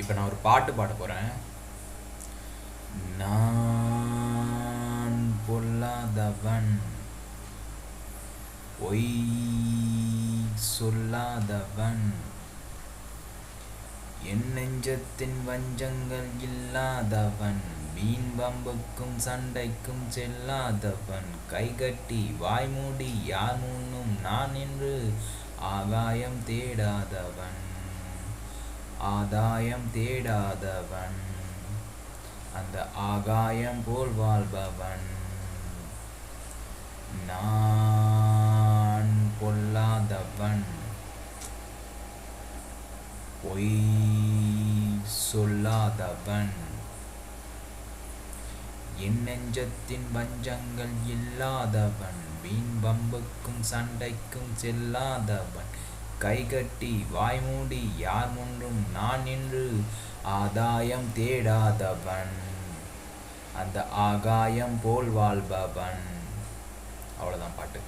இப்போ நான் ஒரு பாட்டு பாட போகிறேன். நான் பொல்லாதவன், பொய் சொல்லாதவன், என் நெஞ்சத்தின் வஞ்சங்கள் இல்லாதவன், வீண் வம்புக்கும் சண்டைக்கும் செல்லாதவன், கைகட்டி வாய்மூடி யார் முன்னும் நான் என்று ஆகாயம் தேடாதவன், ஆதாயம் தேடாதவன், அந்த ஆகாயம் போல் வாழ்பவன். நான் பொல்லாதவன், பொய் சொல்லாதவன், என் நெஞ்சத்தின் வஞ்சங்கள் இல்லாதவன், வீண் வம்புக்கும் சண்டைக்கும் செல்லாதவன், கைகட்டி வாய்மூடி யார் முன்றும் நான் என்று ஆதாயம் தேடாதவன், அந்த ஆகாயம் போல் வாழ்பவன். அவ்வளோதான் பாட்டு.